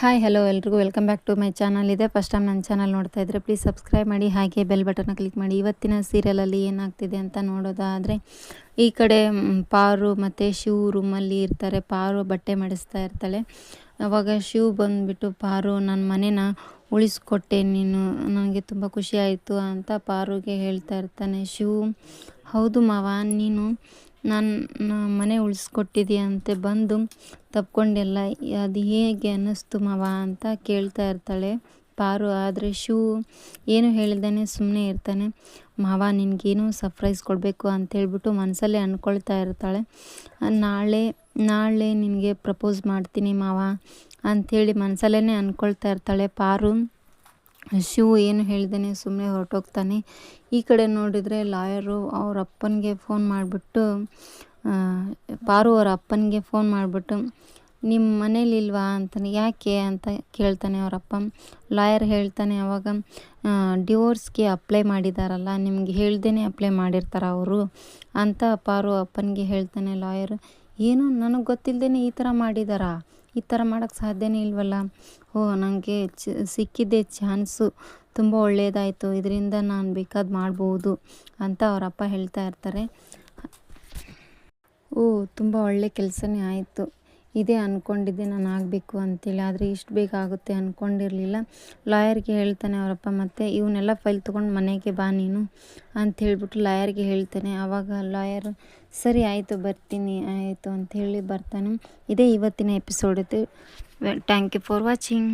Hi hello ಎಲ್ರಿಗೂ welcome back to my channel. ಇದೆ first time ನನ್ನ ಚಾನಲ್ ನೋಡ್ತಾ ಇದ್ದರೆ ಪ್ಲೀಸ್ ಸಬ್ಸ್ಕ್ರೈಬ್ ಮಾಡಿ, ಹಾಗೆ ಬೆಲ್ ಬಟನ್ನ ಕ್ಲಿಕ್ ಮಾಡಿ. ಇವತ್ತಿನ ಸೀರಿಯಲಲ್ಲಿ ಏನಾಗ್ತಿದೆ ಅಂತ ನೋಡೋದಾದರೆ, ಈ ಕಡೆ ಪಾರು ಮತ್ತು ಶಿವ್ ರೂಮಲ್ಲಿ ಇರ್ತಾರೆ. ಪಾರು ಬಟ್ಟೆ ಮಡಿಸ್ತಾ ಇರ್ತಾಳೆ. ಆವಾಗ ಶಿವ್ ಬಂದುಬಿಟ್ಟು, ಪಾರು ನನ್ನ ಮನೇನ ಉಳಿಸ್ಕೊಟ್ಟೆ ನೀನು, ನನಗೆ ತುಂಬ ಖುಷಿ ಆಯಿತು ಅಂತ ಪಾರುಗೆ ಹೇಳ್ತಾ ಇರ್ತಾನೆ. ಶಿವ್, ಹೌದು ಮಾವ, ನೀನು ನನ್ನ ಮನೆ ಉಳಿಸ್ಕೊಟ್ಟಿದ್ದೀಯ ಅಂತೆ, ಬಂದು ತಪ್ಕೊಂಡೆಲ್ಲ, ಅದು ಹೇಗೆ ಅನ್ನಿಸ್ತು ಮಾವ ಅಂತ ಕೇಳ್ತಾ ಇರ್ತಾಳೆ ಪಾರು. ಆದರೆ ಶಿವ್ ಏನು ಹೇಳಿದ್ದಾನೆ ಸುಮ್ಮನೆ ಇರ್ತಾನೆ. ಮಾವ ನಿನಗೇನು ಸರ್ಪ್ರೈಸ್ ಕೊಡಬೇಕು ಅಂತೇಳ್ಬಿಟ್ಟು ಮನಸ್ಸಲ್ಲೇ ಅಂದ್ಕೊಳ್ತಾ ಇರ್ತಾಳೆ. ನಾಳೆ ನಿನಗೆ ಪ್ರಪೋಸ್ ಮಾಡ್ತೀನಿ ಮಾವ ಅಂಥೇಳಿ ಮನಸ್ಸಲ್ಲೇ ಅಂದ್ಕೊಳ್ತಾ ಇರ್ತಾಳೆ ಪಾರು. ಶಿವ್ ಏನು ಹೇಳಿದ್ದಾನೆ ಸುಮ್ಮನೆ ಹೊರಟೋಗ್ತಾನೆ. ಈ ಕಡೆ ನೋಡಿದರೆ ಲಾಯರು ಅವ್ರ ಅಪ್ಪನಿಗೆ ಫೋನ್ ಮಾಡಿಬಿಟ್ಟು, ಪಾರು ಅವ್ರ ಅಪ್ಪನಿಗೆ ಫೋನ್ ಮಾಡಿಬಿಟ್ಟು, ನಿಮ್ಮ ಮನೇಲಿ ಇಲ್ವಾ ಅಂತಾನೆ. ಯಾಕೆ ಅಂತ ಕೇಳ್ತಾನೆ ಅವರಪ್ಪ. ಲಾಯರ್ ಹೇಳ್ತಾನೆ ಅವಾಗ, ಡಿವೋರ್ಸ್ಗೆ ಅಪ್ಲೈ ಮಾಡಿದಾರಲ್ಲ, ನಿಮ್ಗೆ ಹೇಳ್ದೇ ಅಪ್ಲೈ ಮಾಡಿರ್ತಾರ ಅವರು ಅಂತ ಪಾರು ಅಪ್ಪನಿಗೆ ಹೇಳ್ತಾನೆ ಲಾಯರ್. ಏನು ನನಗೆ ಗೊತ್ತಿಲ್ಲದೇ ಈ ಥರ ಮಾಡಿದಾರಾ? ಈ ಥರ ಮಾಡೋಕ್ಕೆ ಸಾಧ್ಯನೇ ಇಲ್ವಲ್ಲ. ನನಗೆ ಸಿಕ್ಕಿದ್ದೆ ಚಾನ್ಸು, ತುಂಬ ಒಳ್ಳೆಯದಾಯಿತು, ಇದರಿಂದ ನಾನು ಬೇಕಾದ ಮಾಡ್ಬೋದು ಅಂತ ಅವರಪ್ಪ ಹೇಳ್ತಾ ಇರ್ತಾರೆ. ತುಂಬ ಒಳ್ಳೆ ಕೆಲಸನೇ ಆಯಿತು, ಇದೇ ಅಂದ್ಕೊಂಡಿದ್ದೆ ನಾನು ಆಗಬೇಕು ಅಂತೇಳಿ, ಆದರೆ ಇಷ್ಟು ಬೇಗ ಆಗುತ್ತೆ ಅಂದ್ಕೊಂಡಿರಲಿಲ್ಲ. ಲಾಯರ್ಗೆ ಹೇಳ್ತಾನೆ ಅವರಪ್ಪ. ಮತ್ತು ಇವನ್ನೆಲ್ಲ ಫೈಲ್ ತೊಗೊಂಡು ಮನೆಗೆ ಬಾ ನೀನು ಅಂತ ಹೇಳ್ಬಿಟ್ಟು ಲಾಯರ್ಗೆ ಹೇಳ್ತಾನೆ. ಆವಾಗ ಲಾಯರ್, ಸರಿ ಆಯಿತು ಬರ್ತೀನಿ ಆಯಿತು ಅಂಥೇಳಿ ಬರ್ತಾನೆ. ಇದೇ ಇವತ್ತಿನ ಎಪಿಸೋಡ್ ಇತ್ತು. Thank you for watching.